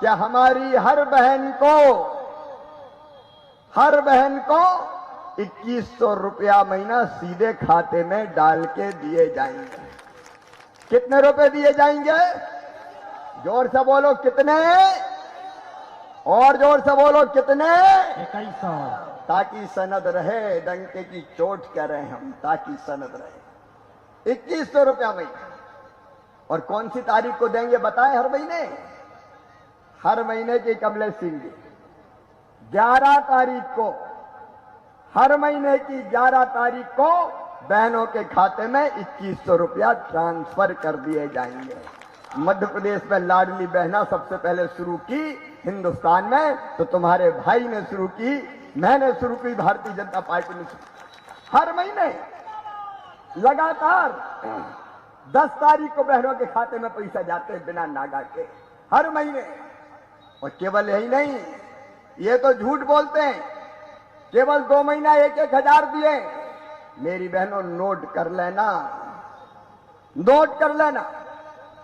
कि हमारी हर बहन को 2100 रुपया महीना सीधे खाते में डाल के दिए जाएंगे। कितने रुपए दिए जाएंगे? जोर से बोलो कितने, और जोर से बोलो कितने? 2100। ताकि सनद रहे, डंके की चोट कह रहे हम, ताकि सनद रहे। 2100 रुपया महीना। और कौन सी तारीख को देंगे बताएं? हर महीने की कमलेश सिंह जी 11 तारीख को, हर महीने की 11 तारीख को बहनों के खाते में 2100 रुपया ट्रांसफर कर दिए जाएंगे। मध्य प्रदेश में लाडली बहना सबसे पहले शुरू की हिंदुस्तान में, तो तुम्हारे भाई ने शुरू की, मैंने शुरू की, भारतीय जनता पार्टी ने शुरू। हर महीने लगातार 10 तारीख को बहनों के खाते में पैसा जाते हैं बिना नागा के, हर महीने। और केवल यही नहीं, ये तो झूठ बोलते हैं, केवल 2 महीना 1-1 हजार दिए। मेरी बहनों नोट कर लेना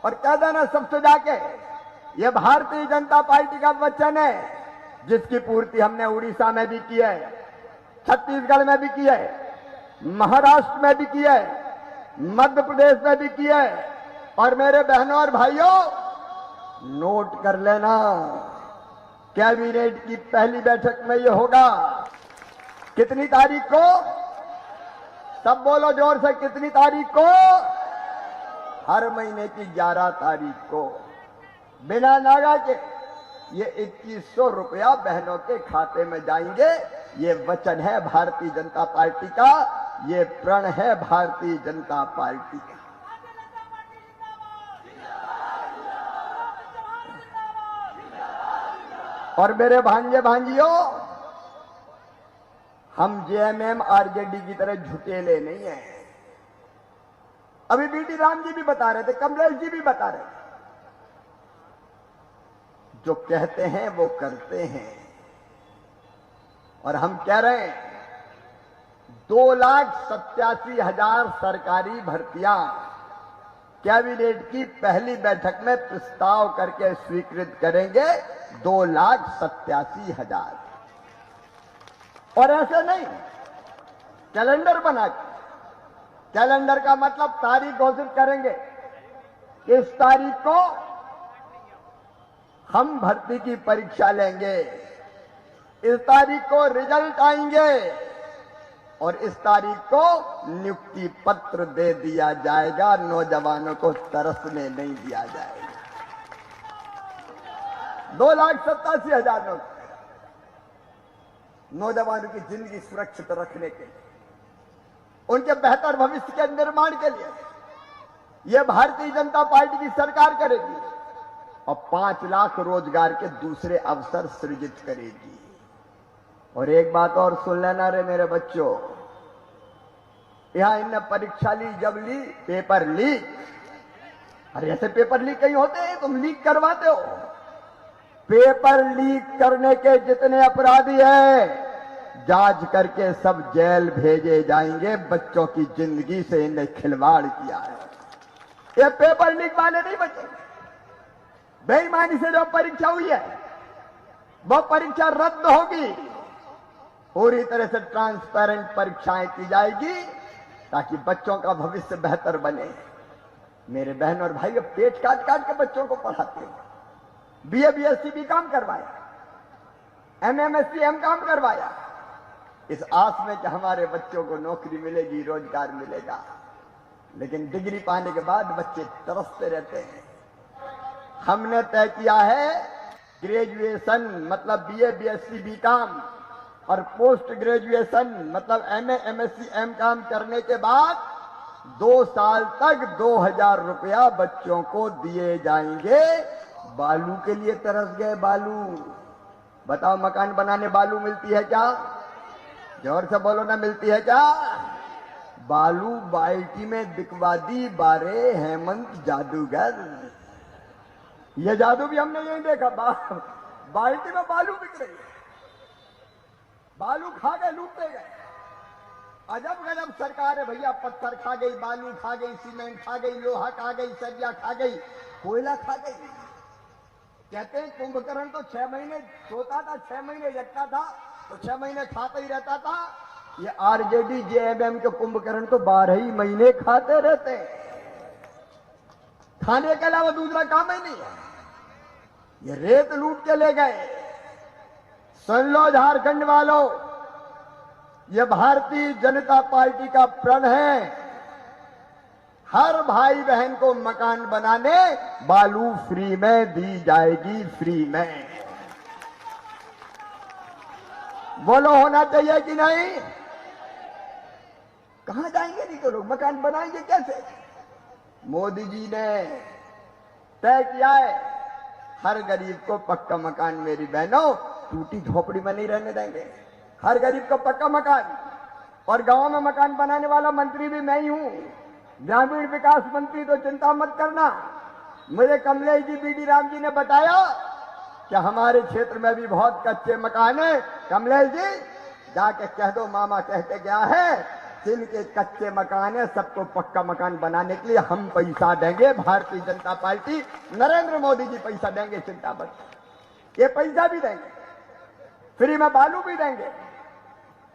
और कह देना सबसे जाके, ये भारतीय जनता पार्टी का वचन है, जिसकी पूर्ति हमने उड़ीसा में भी की है, छत्तीसगढ़ में भी की है, महाराष्ट्र में भी की है, मध्य प्रदेश में भी की है। और मेरे बहनों और भाइयों, नोट कर लेना, कैबिनेट की पहली बैठक में ये होगा। कितनी तारीख को? सब बोलो जोर से, कितनी तारीख को? हर महीने की 11 तारीख को बिना नागा के ये 2100 रुपया बहनों के खाते में जाएंगे। ये वचन है भारतीय जनता पार्टी का, ये प्रण है भारतीय जनता पार्टी का। और मेरे भांजे भांजियों, हम जेएमएम आरजेडी की तरह झुकेले नहीं है। अभी बीटी राम जी भी बता रहे थे, कमलेश जी भी बता रहे थे, जो कहते हैं वो करते हैं। और हम कह रहे हैं 2,87,000 सरकारी भर्तियां कैबिनेट की पहली बैठक में प्रस्ताव करके स्वीकृत करेंगे। 2,87,000। और ऐसे नहीं, कैलेंडर बना के, कैलेंडर का मतलब तारीख घोषित करेंगे, इस तारीख को हम भर्ती की परीक्षा लेंगे, इस तारीख को रिजल्ट आएंगे और इस तारीख को नियुक्ति पत्र दे दिया जाएगा। नौजवानों को तरसने नहीं दिया जाएगा। 2,87,000 नौजवानों की जिंदगी सुरक्षित रखने के लिए, उनके बेहतर भविष्य के निर्माण के लिए यह भारतीय जनता पार्टी की सरकार करेगी और 5 लाख रोजगार के दूसरे अवसर सृजित करेगी। और एक बात और सुन लेना रे मेरे बच्चों, यहां इनने परीक्षा ली, जब ली पेपर लीक। अरे ऐसे पेपर लीक कहीं होते हैं? तुम लीक करवाते हो। पेपर लीक करने के जितने अपराधी हैं, जांच करके सब जेल भेजे जाएंगे। बच्चों की जिंदगी से इन्हें खिलवाड़ किया है। ये पेपर लीक वाले नहीं बचे। बेईमानी से जो परीक्षा हुई है वो परीक्षा रद्द होगी। पूरी तरह से ट्रांसपेरेंट परीक्षाएं की जाएगी ताकि बच्चों का भविष्य बेहतर बने। मेरे बहन और भाई पेट काट काट के बच्चों को पढ़ाते हैं। बीए बीएससी भी काम करवाया, एमएमएससी एम काम करवाया, इस आस में कि हमारे बच्चों को नौकरी मिलेगी, रोजगार मिलेगा। लेकिन डिग्री पाने के बाद बच्चे तरसते रहते हैं। हमने तय किया है ग्रेजुएशन मतलब बीए बीएससी बी काम और पोस्ट ग्रेजुएशन मतलब एमए एमएससी एम काम करने के बाद 2 साल तक 2,000 रुपया बच्चों को दिए जाएंगे। बालू के लिए तरस गए। बालू बताओ, मकान बनाने बालू मिलती है क्या? जोर से बोलो ना, मिलती है क्या? बालू बाल्टी में बिकवा दी बारे हेमंत जादूगर। ये जादू भी हमने यही देखा। बाल्टी में बालू बिक रही है। बालू खा गए, लूटते गए। अजब गजब सरकार है भैया। पत्थर खा गई, बालू खा गई, सीमेंट खा गई, लोहा खा गई, सरिया खा गई, कोयला खा गई। कहते हैं कुंभकर्ण तो 6 महीने सोता था, 6 महीने जगता था, तो 6 महीने खाता ही रहता था। ये आरजेडी जेएमएम के कुंभकर्ण तो 12 ही महीने खाते रहते हैं, खाने के अलावा दूसरा काम ही नहीं है। ये रेत लूट के ले गए। सुन लो झारखंड वालों, ये भारतीय जनता पार्टी का प्रण है, हर भाई बहन को मकान बनाने बालू फ्री में दी जाएगी, फ्री में। बोलो होना चाहिए कि नहीं? कहां जाएंगे नहीं तो लोग, मकान बनाएंगे कैसे? मोदी जी ने तय किया है हर गरीब को पक्का मकान। मेरी बहनों, टूटी झोपड़ी में नहीं रहने देंगे, हर गरीब को पक्का मकान। और गांव में मकान बनाने वाला मंत्री भी मैं ही हूं, ग्रामीण विकास मंत्री, तो चिंता मत करना। मुझे कमलेश जी, बीडी राम जी ने बताया कि हमारे क्षेत्र में भी बहुत कच्चे मकान है। कमलेश जी जाके कह दो, मामा कहते गया है, जिनके कच्चे मकान है सबको पक्का मकान बनाने के लिए हम पैसा देंगे। भारतीय जनता पार्टी, नरेंद्र मोदी जी पैसा देंगे, चिंता मत। ये पैसा भी देंगे, फ्री में बालू भी देंगे।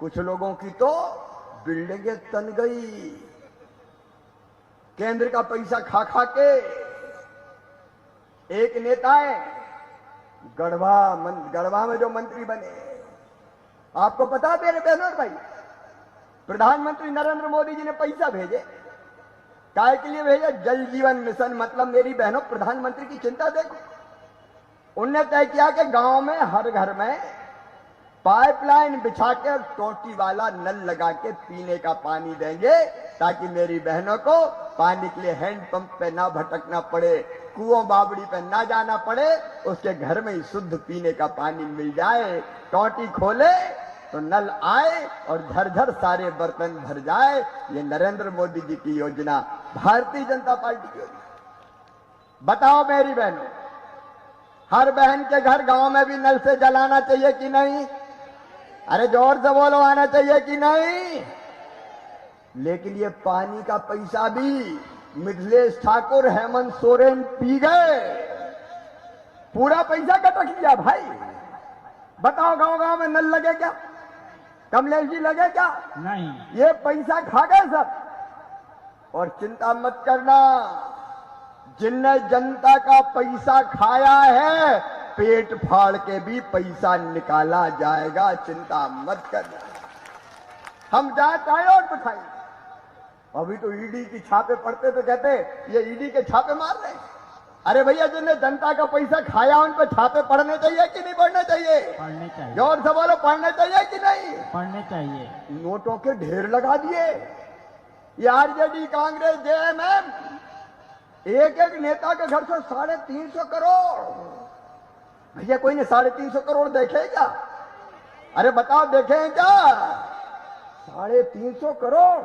कुछ लोगों की तो बिल्डिंगें तन गई, केंद्र का पैसा खा खा के। एक नेता है गढ़वा में जो मंत्री बने, आपको पता मेरे बहनों और भाई, प्रधानमंत्री नरेंद्र मोदी जी ने पैसा भेजे, काय के लिए भेजा? जल जीवन मिशन। मतलब मेरी बहनों, प्रधानमंत्री की चिंता देखो। उनने तय किया कि गांव में हर घर में पाइपलाइन बिछा के टोटी वाला नल लगा के पीने का पानी देंगे, ताकि मेरी बहनों को पानी के लिए हैंडपंप पे ना भटकना पड़े, कुओं बावड़ी पे ना जाना पड़े, उसके घर में ही शुद्ध पीने का पानी मिल जाए। टोटी खोले तो नल आए और झरझर सारे बर्तन भर जाए। ये नरेंद्र मोदी जी की योजना, भारतीय जनता पार्टी की योजना। बताओ मेरी बहनों, हर बहन के घर गांव में भी नल से जलाना चाहिए कि नहीं? अरे जोर से बोलो, आना चाहिए कि नहीं? लेकिन ये पानी का पैसा भी मिथिलेश ठाकुर, हेमंत सोरेन पी गए, पूरा पैसा कटक लिया भाई। बताओ गांव गांव में नल लगे क्या? कमलेश जी लगे क्या? नहीं। ये पैसा खा गए सब। और चिंता मत करना, जिनने जनता का पैसा खाया है, पेट फाड़ के भी पैसा निकाला जाएगा, चिंता मत करना। हम जांच आए और बिठाएंगे। अभी तो ईडी की छापे पड़ते तो कहते ये ईडी के छापे मार रहे हैं। अरे भैया, जिनने जनता का पैसा खाया उन पर छापे पड़ने चाहिए कि नहीं पड़ने चाहिए? पढ़ने चाहिए। जोर से बोलो, पढ़ने चाहिए कि नहीं? पढ़ने चाहिए। नोटों के ढेर लगा दिए। ये आरजेडी, कांग्रेस, जेएमएम, एक एक नेता के घर से 350 करोड़। भैया कोई ने 350 करोड़ देखे क्या? अरे बताओ, देखे क्या? 350 करोड़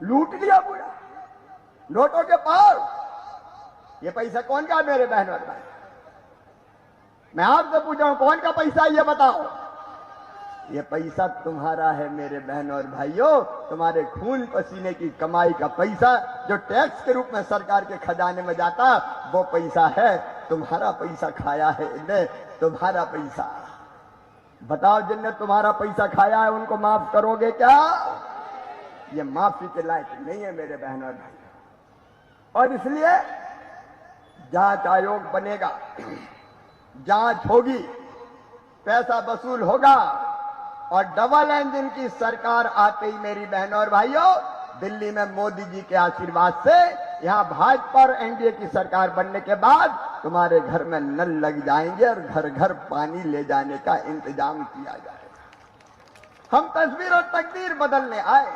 लूट लिया पूरा, नोटों के पास। ये पैसा कौन का मेरे बहन और भाई? मैं आपसे पूछ रहा हूं, कौन का पैसा ये बताओ? ये पैसा तुम्हारा है मेरे बहन और भाइयों, तुम्हारे खून पसीने की कमाई का पैसा, जो टैक्स के रूप में सरकार के खजाने में जाता, वो पैसा है। तुम्हारा पैसा खाया है इनने, तुम्हारा पैसा। बताओ, जिनने तुम्हारा पैसा खाया है उनको माफ करोगे क्या? ये माफी के लायक नहीं है मेरे बहन और भाई। और इसलिए जांच आयोग बनेगा, जांच होगी, पैसा वसूल होगा, और डबल इंजन की सरकार आते ही मेरी बहनों और भाइयों, दिल्ली में मोदी जी के आशीर्वाद से, यहां भाजपा और एनडीए की सरकार बनने के बाद तुम्हारे घर में नल लग जाएंगे और घर घर पानी ले जाने का इंतजाम किया जाएगा। हम तस्वीर और तकदीर बदलने आए।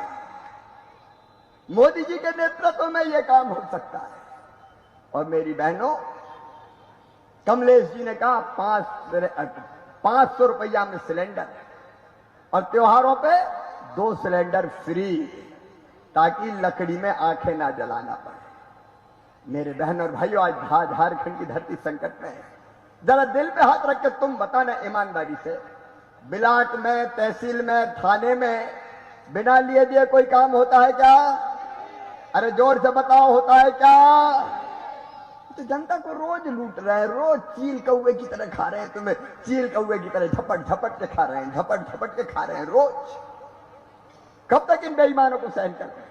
मोदी जी के नेतृत्व में यह काम हो सकता है। और मेरी बहनों, कमलेश जी ने कहा 500 रुपया में सिलेंडर, और त्योहारों पे 2 सिलेंडर फ्री, ताकि लकड़ी में आंखें ना जलाना पड़े। मेरे बहन और भाइयों, आज झारखंड की धरती संकट में है। जरा दिल पे हाथ रख के तुम बताना ईमानदारी से, ब्लॉक में, तहसील में, थाने में बिना लिए दिए कोई काम होता है क्या? अरे जोर से बताओ, होता है क्या? तो जनता को रोज लूट रहे हैं, रोज चील कौवे की तरह खा रहे हैं, तुम्हें चील कौवे की तरह झपट झपट के खा रहे हैं, झपट झपट के खा रहे हैं रोज। कब तक इन बेईमानों को सहन करते हैं?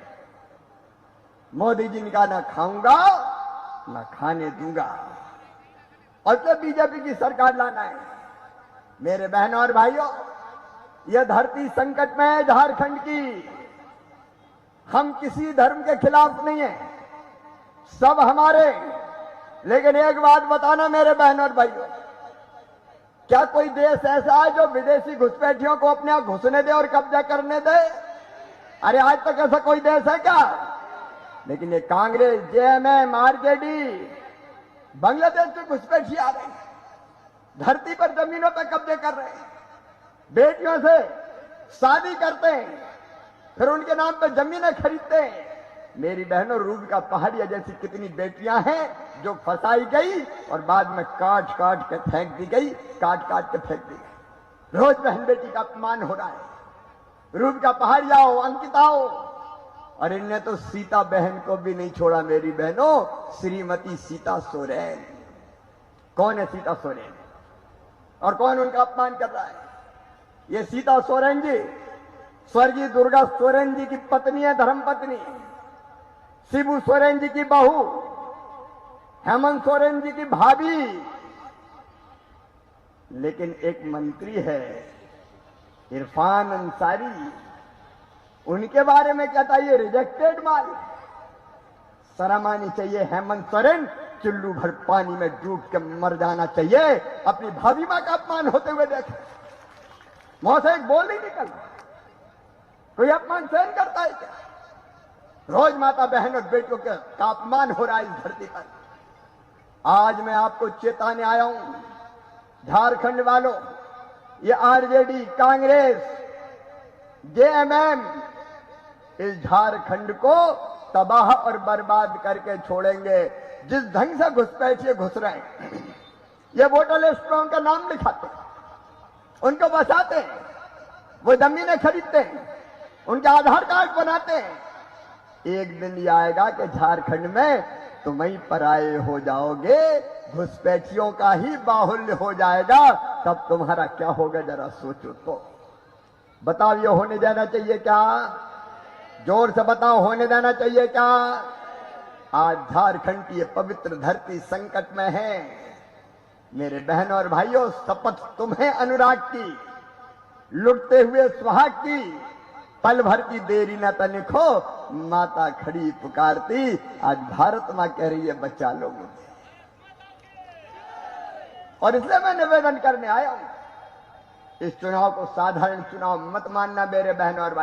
मोदी जी ने कहा ना खाऊंगा ना खाने दूंगा, और जब बीजेपी की सरकार लाना है। मेरे बहनों और भाइयों, यह धरती संकट में है झारखंड की। हम किसी धर्म के खिलाफ नहीं है, सब हमारे। लेकिन एक बात बताना मेरे बहनों और भाइयों, क्या कोई देश ऐसा है जो विदेशी घुसपैठियों को अपने यहां घुसने दे और कब्जा करने दे? अरे आज तक ऐसा कोई देश है क्या? लेकिन ये कांग्रेस, जेएमएम, आरजेडी बांग्लादेश से घुसपैठी आ रहे हैं, धरती पर जमीनों पर कब्जे कर रहे हैं, बेटियों से शादी करते हैं, फिर उनके नाम पर जमीनें खरीदते हैं। मेरी बहनों, रूब का पहाड़िया जैसी कितनी बेटियां हैं जो फंसाई गई और बाद में काट काट के फेंक दी गई, काट काट के फेंक दी गई। रोज बहन बेटी का अपमान हो रहा है। रूब का पहाड़िया हो, अंकिता हो, और इनने तो सीता बहन को भी नहीं छोड़ा। मेरी बहनों, श्रीमती सीता सोरेन। कौन है सीता सोरेन और कौन उनका अपमान कर रहा है? ये सीता सोरेन जी स्वर्गीय दुर्गा सोरेन जी की पत्नी है, धर्मपत्नी। शिबू सोरेन जी की बहू, हेमंत सोरेन जी की भाभी। लेकिन एक मंत्री है इरफान अंसारी, उनके बारे में क्या था? ये रिजेक्टेड माल। शर्म आनी चाहिए हेमंत सोरेन, चुल्लू भर पानी में डूब के मर जाना चाहिए। अपनी भाभी मां का अपमान होते हुए देखे, मुंह से एक बोल नहीं निकल। कोई अपमान सहन करता है क्या? रोज माता बहन और बेटियों का अपमान हो रहा है इस धरती पर। आज मैं आपको चेताने आया हूं, झारखंड वालों, ये आरजेडी, कांग्रेस, जेएमएम इस झारखंड को तबाह और बर्बाद करके छोड़ेंगे। जिस ढंग से घुसपैठिए घुस रहे हैं, ये वोटर लिस्ट में उनका नाम लिखाते हैं, उनको बसाते हैं, वो जमीनें खरीदते हैं, उनके आधार कार्ड बनाते हैं। एक दिन ये आएगा कि झारखंड में तुम वहीं पराये हो जाओगे, घुसपैठियों का ही बाहुल्य हो जाएगा। तब तुम्हारा क्या होगा जरा सोचो तो। बताओ, ये होने देना चाहिए क्या? जोर से बताओ, होने देना चाहिए क्या? आज झारखंड की ये पवित्र धरती संकट में है। मेरे बहनों और भाइयों, शपथ तुम्हें अनुराग की, लुटते हुए सुहाग की, पल भर की देरी न तनिको, माता खड़ी पुकारती। आज भारत मां कह रही है बचा लो मुझे। और इसलिए मैं निवेदन करने आया हूं, इस चुनाव को साधारण चुनाव मत मानना मेरे बहनों और भाई।